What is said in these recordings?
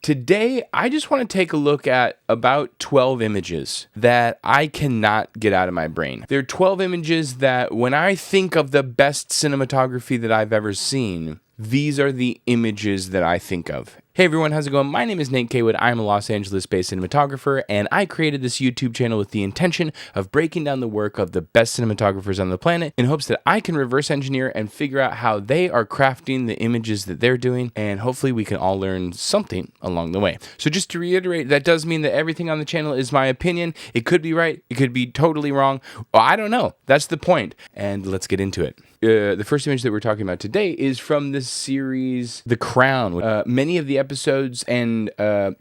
Today, I just want to take a look at about 12 images that I cannot get out of my brain. There are 12 images that when I think of the best cinematography that I've ever seen, these are the images that I think of. Hey everyone, how's it going? My name is Nate Caywood. I'm a Los Angeles-based cinematographer, and I created this YouTube channel with the intention of breaking down the work of the best cinematographers on the planet in hopes that I can reverse engineer and figure out how they are crafting the images that they're doing, and hopefully we can all learn something along the way. So just to reiterate, that does mean that everything on the channel is my opinion. It could be right, it could be totally wrong. Well, I don't know. That's the point, and let's get into it. The first image that we're talking about today is from the series The Crown. Many of the episodes and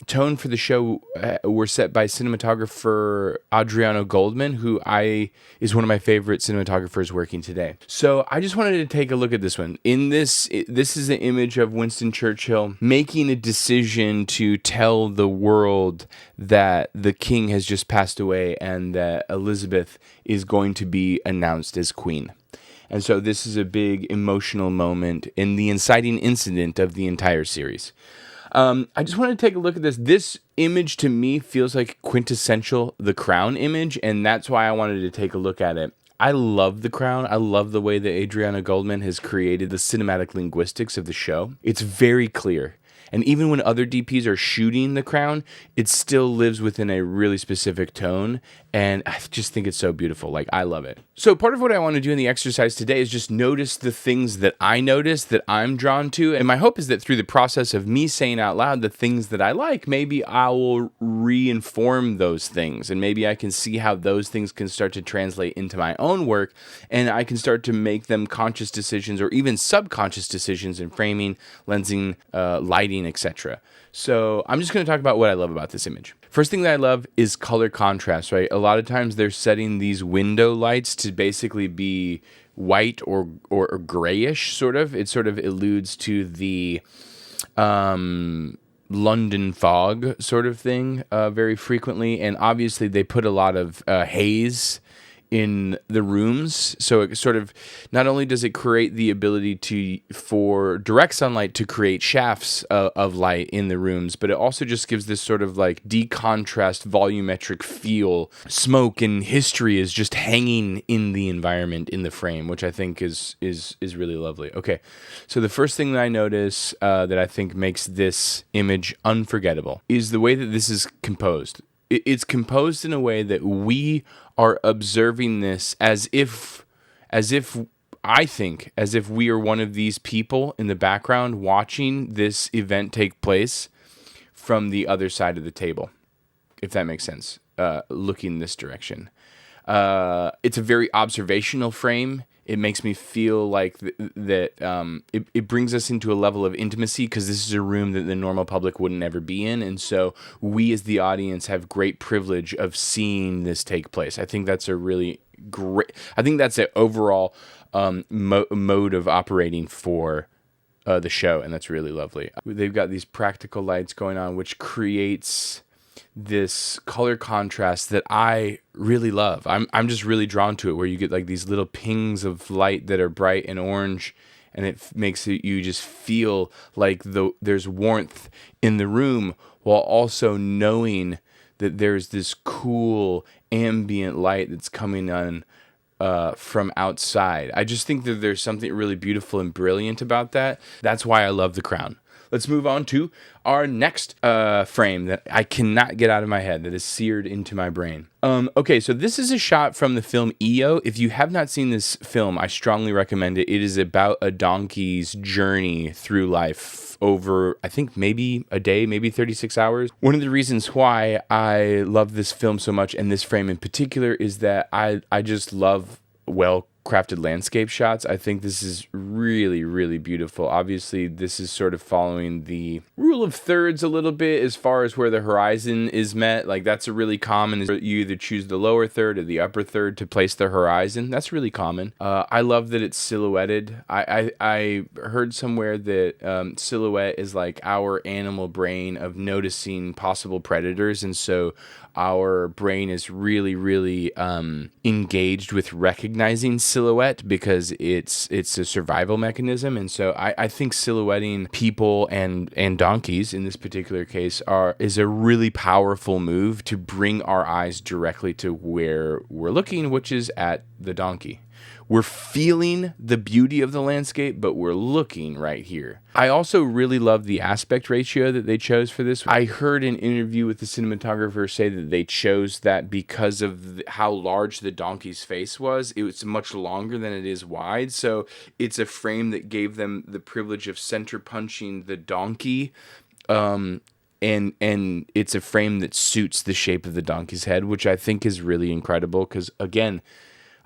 tone for the show were set by cinematographer Adriano Goldman, who is one of my favorite cinematographers working today. So I just wanted to take a look at this one. In this is an image of Winston Churchill making a decision to tell the world that the king has just passed away and that Elizabeth is going to be announced as queen. And so this is a big emotional moment in the inciting incident of the entire series. I just wanted to take a look at this. This image to me feels like quintessential The Crown image, and that's why I wanted to take a look at it. I love The Crown. I love the way that Adriana Goldman has created the cinematic linguistics of the show. It's very clear. And even when other DPs are shooting The Crown, it still lives within a really specific tone. And I just think it's so beautiful. Like, I love it. So part of what I want to do in the exercise today is just notice the things that I notice that I'm drawn to. And my hope is that through the process of me saying out loud the things that I like, maybe I will reinform those things. And maybe I can see how those things can start to translate into my own work. And I can start to make them conscious decisions or even subconscious decisions in framing, lensing, lighting, etc. So I'm just going to talk about what I love about this image. First thing that I love is color contrast, right? A lot of times they're setting these window lights to basically be white or grayish, sort of. It sort of alludes to the London fog sort of thing very frequently. And obviously they put a lot of haze in the rooms, so it sort of not only does it create the ability for direct sunlight to create shafts of light in the rooms, but it also just gives this sort of like decontrast volumetric feel. Smoke and history is just hanging in the environment in the frame, which I think is really lovely. Okay, so the first thing that I notice that I think makes this image unforgettable is the way that this is composed. It's composed in a way that we are observing this as if we are one of these people in the background watching this event take place from the other side of the table, if that makes sense, looking this direction. It's a very observational frame. It makes me feel like it brings us into a level of intimacy because this is a room that the normal public wouldn't ever be in. And so we as the audience have great privilege of seeing this take place. I think that's a really great, I think that's an overall mode of operating for the show. And that's really lovely. They've got these practical lights going on, which creates this color contrast that I really love. I'm just really drawn to it, where you get like these little pings of light that are bright and orange, and it makes you just feel like there's warmth in the room, while also knowing that there's this cool ambient light that's coming on from outside. I just think that there's something really beautiful and brilliant about that. That's why I love The Crown. Let's move on to our next frame that I cannot get out of my head, that is seared into my brain. Okay, so this is a shot from the film EO. If you have not seen this film, I strongly recommend it. It is about a donkey's journey through life over, I think, maybe a day, maybe 36 hours. One of the reasons why I love this film so much, and this frame in particular, is that I just love well-crafted landscape shots. I think this is really, really beautiful. Obviously, this is sort of following the rule of thirds a little bit as far as where the horizon is met. Like, that's a really common, is you either choose the lower third or the upper third to place the horizon. That's really common. I love that it's silhouetted. I heard somewhere that silhouette is like our animal brain of noticing possible predators, and so our brain is really, really engaged with recognizing silhouette because it's a survival mechanism. And so I think silhouetting people and donkeys in this particular case is a really powerful move to bring our eyes directly to where we're looking, which is at the donkey. We're feeling the beauty of the landscape, but we're looking right here. I also really love the aspect ratio that they chose for this. I heard an interview with the cinematographer say that they chose that because of how large the donkey's face was. It was much longer than it is wide, so it's a frame that gave them the privilege of center punching the donkey, and it's a frame that suits the shape of the donkey's head, which I think is really incredible because, again,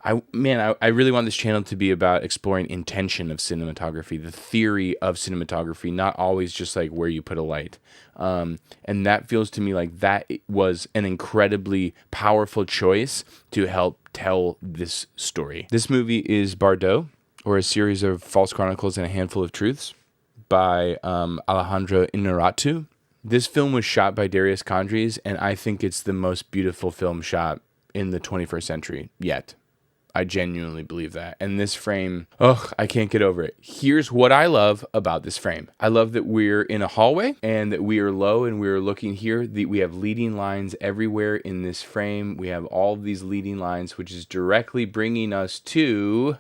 I really want this channel to be about exploring intention of cinematography, the theory of cinematography, not always just like where you put a light. And that feels to me like that was an incredibly powerful choice to help tell this story. This movie is Baux, or A Series of False Chronicles and a Handful of Truths, by Alejandro Inarritu. This film was shot by Darius Condries, and I think it's the most beautiful film shot in the 21st century yet. I genuinely believe that. And this frame, I can't get over it. Here's what I love about this frame. I love that we're in a hallway and that we are low and we're looking here. We have leading lines everywhere in this frame. We have all of these leading lines, which is directly bringing us to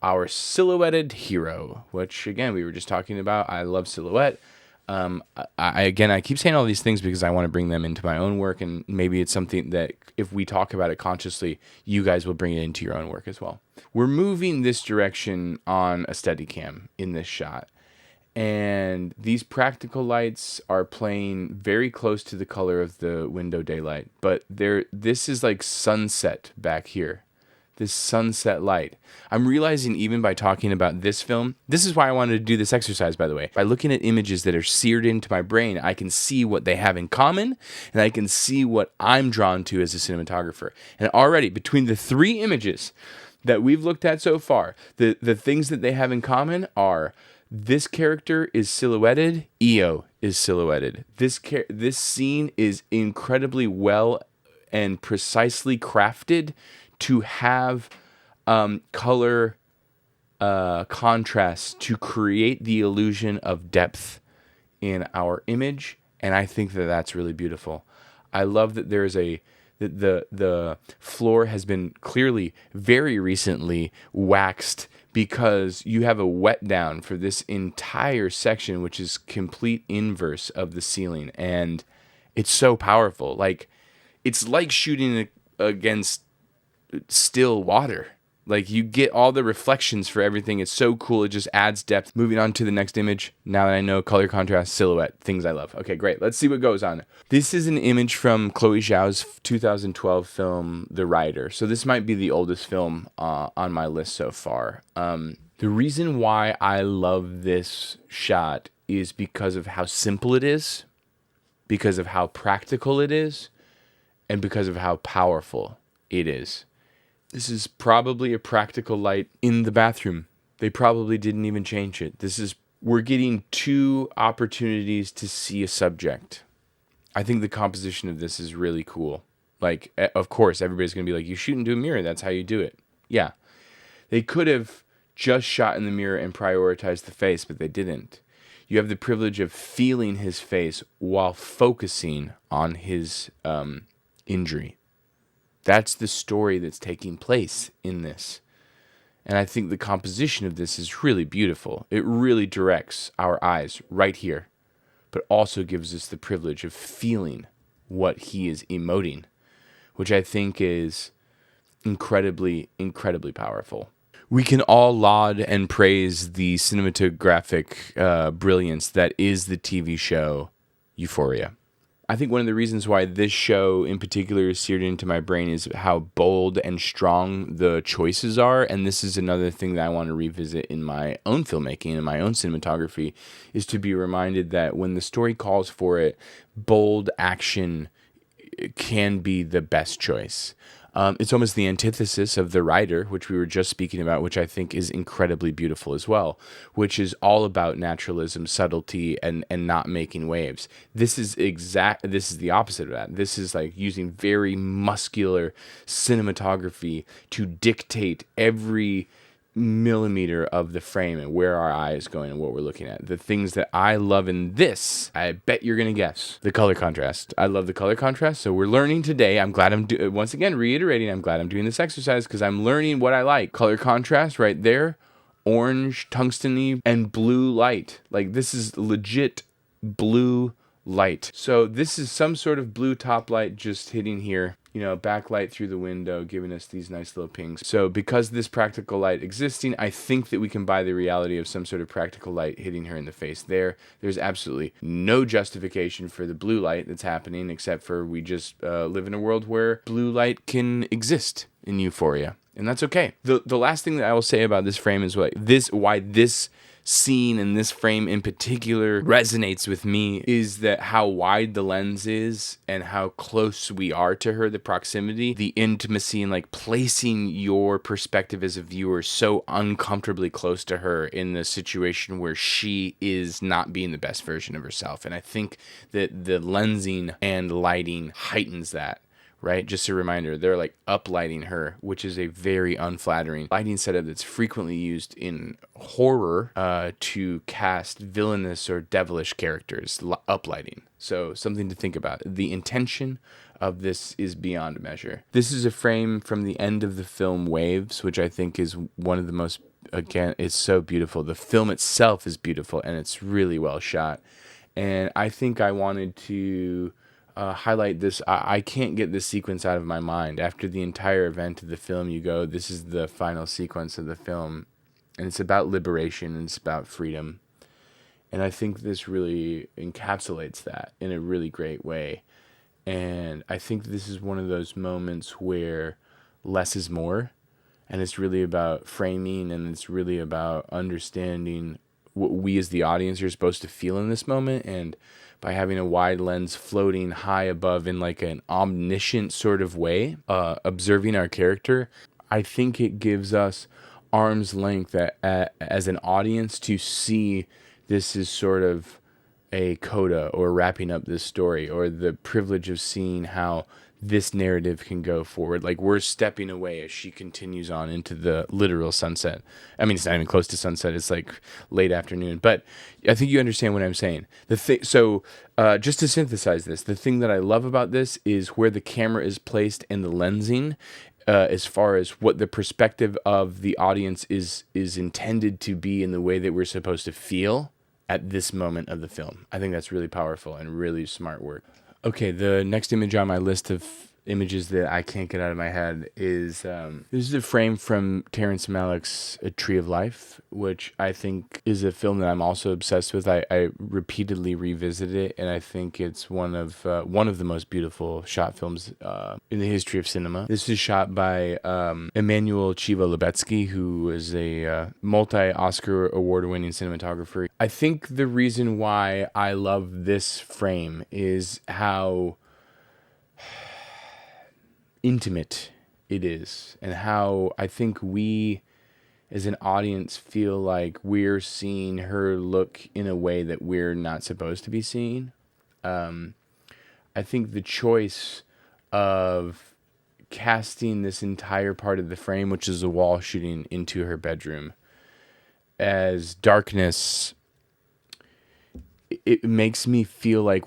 our silhouetted hero, which, again, we were just talking about. I love silhouette. I keep saying all these things because I want to bring them into my own work, and maybe it's something that if we talk about it consciously, you guys will bring it into your own work as well. We're moving this direction on a Steadicam in this shot, and these practical lights are playing very close to the color of the window daylight, but this is like sunset back here. This sunset light. I'm realizing even by talking about this film, this is why I wanted to do this exercise, by the way. By looking at images that are seared into my brain, I can see what they have in common, and I can see what I'm drawn to as a cinematographer. And already, between the three images that we've looked at so far, the things that they have in common are this character is silhouetted, Io is silhouetted. This scene is incredibly well and precisely crafted to have color contrast to create the illusion of depth in our image, and I think that that's really beautiful. I love that there's the floor has been clearly very recently waxed because you have a wet down for this entire section, which is complete inverse of the ceiling, and it's so powerful. Like, it's like shooting against still water. Like, you get all the reflections for everything. It's so cool. It just adds depth. Moving on to the next image. Now that I know color contrast, silhouette, things I love. Okay, great. Let's see what goes on. This is an image from Chloe Zhao's 2012 film, The Riter. So this might be the oldest film on my list so far. The reason why I love this shot is because of how simple it is, because of how practical it is, and because of how powerful it is. This is probably a practical light in the bathroom. They probably didn't even change it. We're getting two opportunities to see a subject. I think the composition of this is really cool. Like, of course, everybody's going to be like, you shoot into a mirror. That's how you do it. Yeah. They could have just shot in the mirror and prioritized the face, but they didn't. You have the privilege of feeling his face while focusing on his injury. That's the story that's taking place in this. And I think the composition of this is really beautiful. It really directs our eyes right here, but also gives us the privilege of feeling what he is emoting, which I think is incredibly, incredibly powerful. We can all laud and praise the cinematographic brilliance that is the TV show Euphoria. I think one of the reasons why this show in particular is seared into my brain is how bold and strong the choices are. And this is another thing that I want to revisit in my own filmmaking and my own cinematography, is to be reminded that when the story calls for it, bold action can be the best choice. It's almost the antithesis of the Riter, which we were just speaking about, which I think is incredibly beautiful as well, which is all about naturalism, subtlety, and not making waves. This is the opposite of that. This is like using very muscular cinematography to dictate every millimeter of the frame and where our eye is going and what we're looking at. The things that I love in this, I bet you're going to guess. The color contrast. I love the color contrast. So we're learning today. I'm glad once again, reiterating, I'm glad I'm doing this exercise because I'm learning what I like. Color contrast right there. Orange, tungsten-y, and blue light. Like this is legit blue light. So this is some sort of blue top light just hitting here. You know, backlight through the window, giving us these nice little pings. So because this practical light existing, I think that we can buy the reality of some sort of practical light hitting her in the face there. There's absolutely no justification for the blue light that's happening, except for we just live in a world where blue light can exist in Euphoria. And that's okay. The last thing that I will say about this frame is why this scene and this frame in particular resonates with me is that how wide the lens is and how close we are to her, the proximity, the intimacy, and like placing your perspective as a viewer so uncomfortably close to her in the situation where she is not being the best version of herself. And I think that the lensing and lighting heightens that. Right? Just a reminder, they're like uplighting her, which is a very unflattering lighting setup that's frequently used in horror to cast villainous or devilish characters, uplighting. So something to think about. The intention of this is beyond measure. This is a frame from the end of the film Waves, which I think is one of the most, again, it's so beautiful. The film itself is beautiful and it's really well shot. And I think I wanted to highlight this. I can't get this sequence out of my mind. After the entire event of the film, you go, this is the final sequence of the film, and it's about liberation and it's about freedom. And I think this really encapsulates that in a really great way. And I think this is one of those moments where less is more, and it's really about framing, and it's really about understanding what we as the audience are supposed to feel in this moment. And by having a wide lens floating high above in like an omniscient sort of way, observing our character, I think it gives us arm's length as an audience to see this is sort of a coda or wrapping up this story, or the privilege of seeing how this narrative can go forward. Like we're stepping away as she continues on into the literal sunset. I mean, it's not even close to sunset. It's like late afternoon, but I think you understand what I'm saying. Just to synthesize this, the thing that I love about this is where the camera is placed and the lensing, as far as what the perspective of the audience is intended to be in the way that we're supposed to feel at this moment of the film. I think that's really powerful and really smart work. Okay, the next image on my list of images that I can't get out of my head is this is a frame from Terrence Malick's A Tree of Life, which I think is a film that I'm also obsessed with. I repeatedly revisit it, and I think it's one of the most beautiful shot films in the history of cinema. This is shot by Emmanuel Chivo Lubetsky, who is a multi-Oscar award-winning cinematographer. I think the reason why I love this frame is how intimate it is, and how I think we as an audience feel like we're seeing her look in a way that we're not supposed to be seeing. I think the choice of casting this entire part of the frame, which is a wall shooting into her bedroom, as darkness, it makes me feel like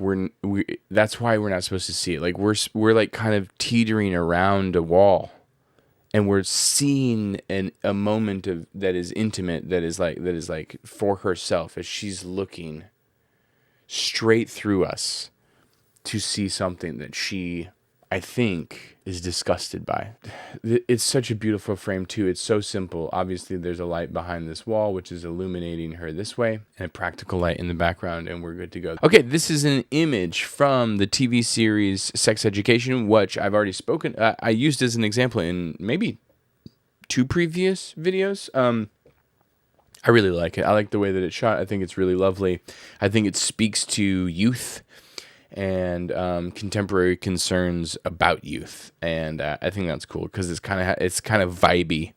that's why we're not supposed to see it. Like we're like kind of teetering around a wall, and we're seeing a moment of that is intimate, that is like for herself, as she's looking straight through us to see something that she, I think, is disgusted by. It's such a beautiful frame too. It's so simple. Obviously there's a light behind this wall which is illuminating her this way, and a practical light in the background, and we're good to go. Okay, this is an image from the TV series Sex Education, which I've already spoken. I used as an example in maybe 2 previous videos. I really like it. I like the way that it's shot. I think it's really lovely. I think it speaks to youth and contemporary concerns about youth, and I think that's cool because it's kind of vibey.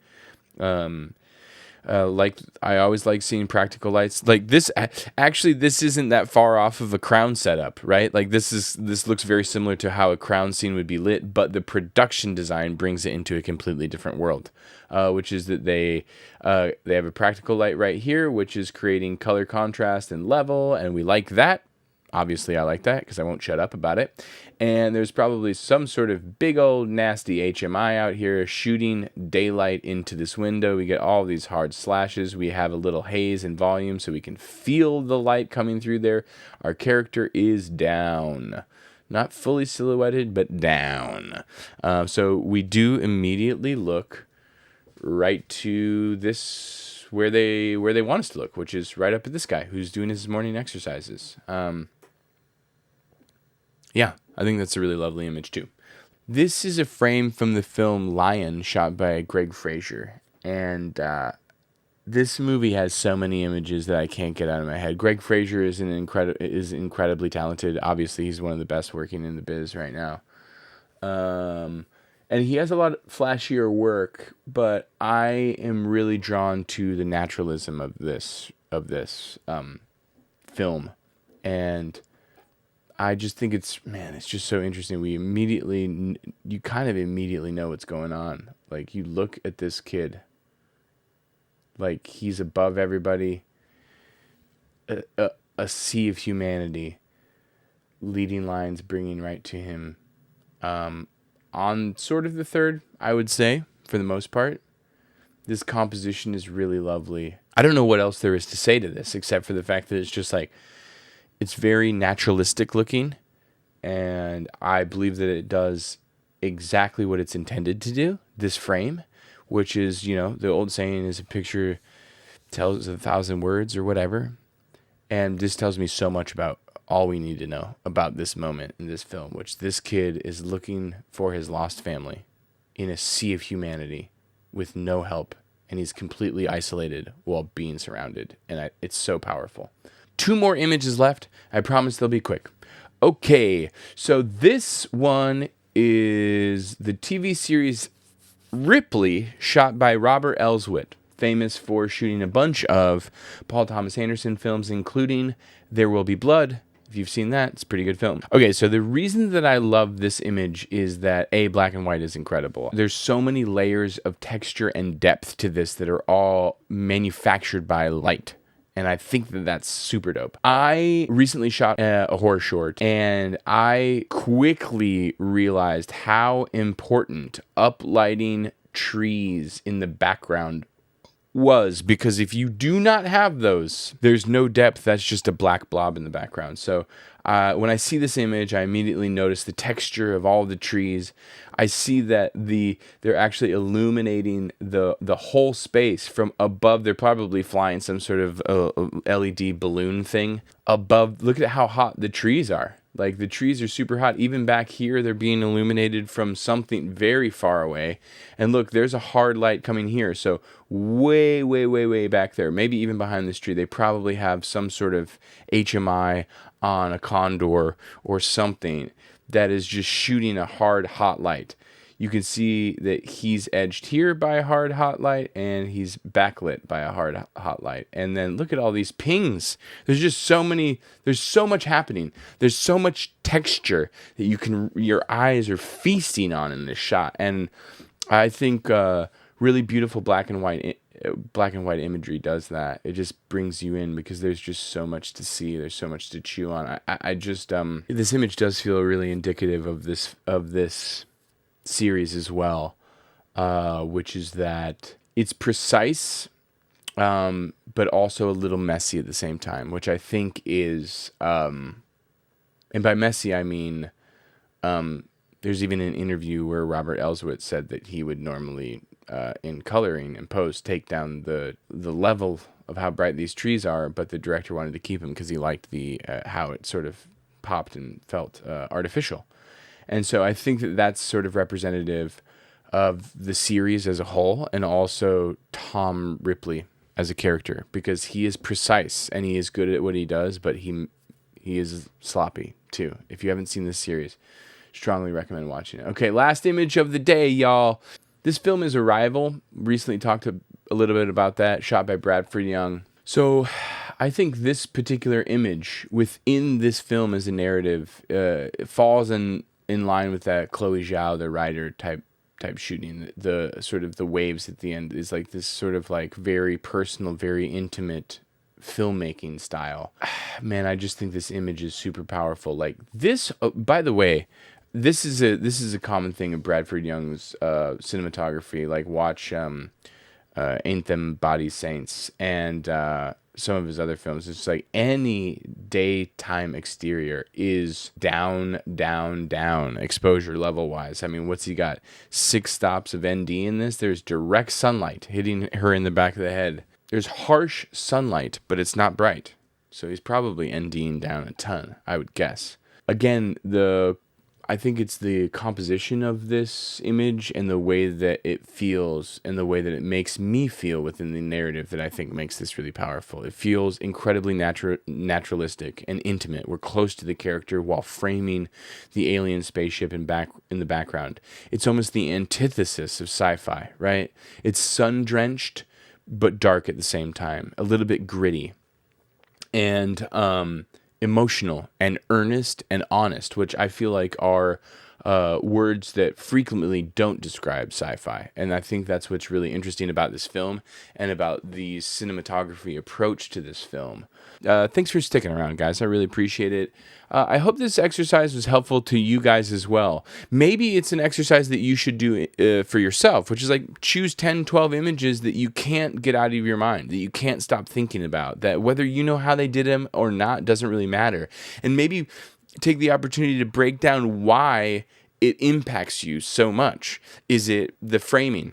Like I always like seeing practical lights like this. Actually, this isn't that far off of a Crown setup, right? Like this looks very similar to how a Crown scene would be lit, but the production design brings it into a completely different world, which is that they have a practical light right here, which is creating color contrast and level, and we like that. Obviously, I like that because I won't shut up about it. And there's probably some sort of big old nasty HMI out here shooting daylight into this window. We get all these hard slashes. We have a little haze and volume so we can feel the light coming through there. Our character is down. Not fully silhouetted, but down. So we do immediately look right to this where they want us to look, which is right up at this guy who's doing his morning exercises. Yeah, I think that's a really lovely image too. This is a frame from the film Lion, shot by Greg Fraser, and this movie has so many images that I can't get out of my head. Greg Fraser is incredibly talented. Obviously, he's one of the best working in the biz right now, and he has a lot of flashier work. But I am really drawn to the naturalism of this film, and I just think it's just so interesting. You kind of immediately know what's going on. Like, you look at this kid, like he's above everybody, a sea of humanity, leading lines bringing right to him. On sort of the third, I would say, for the most part. This composition is really lovely. I don't know what else there is to say to this, except for the fact that it's just like, it's very naturalistic looking, and I believe that it does exactly what it's intended to do, this frame, which is, the old saying is a picture tells 1,000 words or whatever. And this tells me so much about all we need to know about this moment in this film, which this kid is looking for his lost family in a sea of humanity with no help, and he's completely isolated while being surrounded. And it's so powerful. 2 more images left. I promise they'll be quick. Okay, so this one is the TV series Ripley, shot by Robert Elswit, famous for shooting a bunch of Paul Thomas Anderson films, including There Will Be Blood. If you've seen that, it's a pretty good film. Okay, so the reason that I love this image is that, black and white is incredible. There's so many layers of texture and depth to this that are all manufactured by light. And I think that that's super dope. I recently shot a horror short, and I quickly realized how important uplighting trees in the background was, because if you do not have those, there's no depth. That's just a black blob in the background. So when I see this image, I immediately notice the texture of all the trees. I see that they're actually illuminating the whole space from above. They're probably flying some sort of LED balloon thing above. Look at how hot the trees are. Like, the trees are super hot. Even back here, they're being illuminated from something very far away. And look, there's a hard light coming here. So way, way, way, way back there, maybe even behind this tree, they probably have some sort of HMI on a condor or something that is just shooting a hard, hot light. You can see that he's edged here by a hard, hot light, and he's backlit by a hard, hot light. And then look at all these pings. There's just there's so much happening. There's so much texture that your eyes are feasting on in this shot. And I think really beautiful black and white imagery does that. It just brings you in because there's just so much to see. There's so much to chew on. I just this image does feel really indicative of this series as well, which is that it's precise, but also a little messy at the same time, which I think is, and by messy I mean, there's even an interview where Robert Elswit said that he would normally, in coloring and post, take down the level of how bright these trees are, but the director wanted to keep them because he liked the how it sort of popped and felt artificial. And so I think that that's sort of representative of the series as a whole, and also Tom Ripley as a character, because he is precise and he is good at what he does, but he is sloppy too. If you haven't seen this series, strongly recommend watching it. Okay, last image of the day, y'all. This film is Arrival. Recently talked a little bit about that, shot by Bradford Young. So I think this particular image within this film as a narrative falls in line with that Chloe Zhao, the Riter type shooting. The sort of the waves at the end is like this sort of like very personal, very intimate filmmaking style. Man, I just think this image is super powerful. Like this, by the way, this is a common thing of Bradford Young's cinematography. Like watch Ain't Them Body Saints and some of his other films. It's like any daytime exterior is down exposure level wise. I mean, what's he got? 6 stops of ND in this. There's direct sunlight hitting her in the back of the head. There's harsh sunlight, but it's not bright. So he's probably NDing down a ton, I would guess. Again, I think it's the composition of this image and the way that it feels and the way that it makes me feel within the narrative that I think makes this really powerful. It feels incredibly naturalistic and intimate. We're close to the character while framing the alien spaceship in the background. It's almost the antithesis of sci-fi, right? It's sun-drenched but dark at the same time, a little bit gritty, and emotional and earnest and honest, which I feel like are words that frequently don't describe sci-fi. And I think that's what's really interesting about this film and about the cinematography approach to this film. Thanks for sticking around, guys. I really appreciate it. I hope this exercise was helpful to you guys as well. Maybe it's an exercise that you should do for yourself, which is like choose 10, 12 images that you can't get out of your mind, that you can't stop thinking about, that whether you know how they did them or not doesn't really matter. And maybe take the opportunity to break down why it impacts you so much. Is it the framing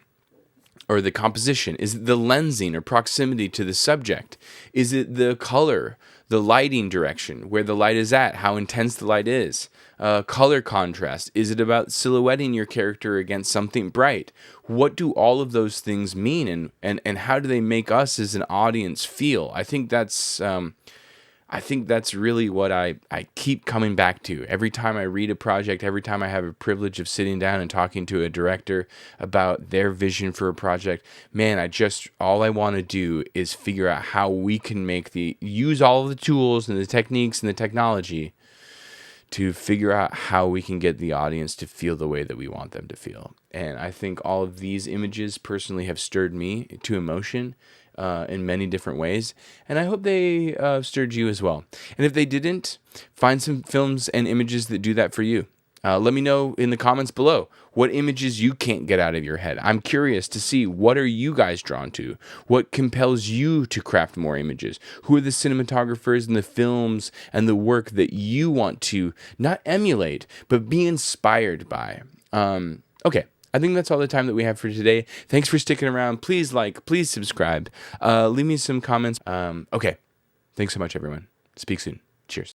or the composition? Is it the lensing or proximity to the subject? Is it the color, the lighting direction, where the light is at, how intense the light is? Color contrast. Is it about silhouetting your character against something bright? What do all of those things mean, and how do they make us as an audience feel? I think that's really what I keep coming back to. Every time I read a project, every time I have a privilege of sitting down and talking to a director about their vision for a project, man, all I want to do is figure out how we can use all of the tools and the techniques and the technology to figure out how we can get the audience to feel the way that we want them to feel. And I think all of these images personally have stirred me to emotion in many different ways, and I hope they stirred you as well. And if they didn't, find some films and images that do that for you. Let me know in the comments below what images you can't get out of your head. I'm curious to see, what are you guys drawn to? What compels you to craft more images? Who are the cinematographers and the films and the work that you want to not emulate, but be inspired by? Okay. I think that's all the time that we have for today. Thanks for sticking around. Please like, please subscribe. Leave me some comments. Okay. Thanks so much, everyone. Speak soon. Cheers.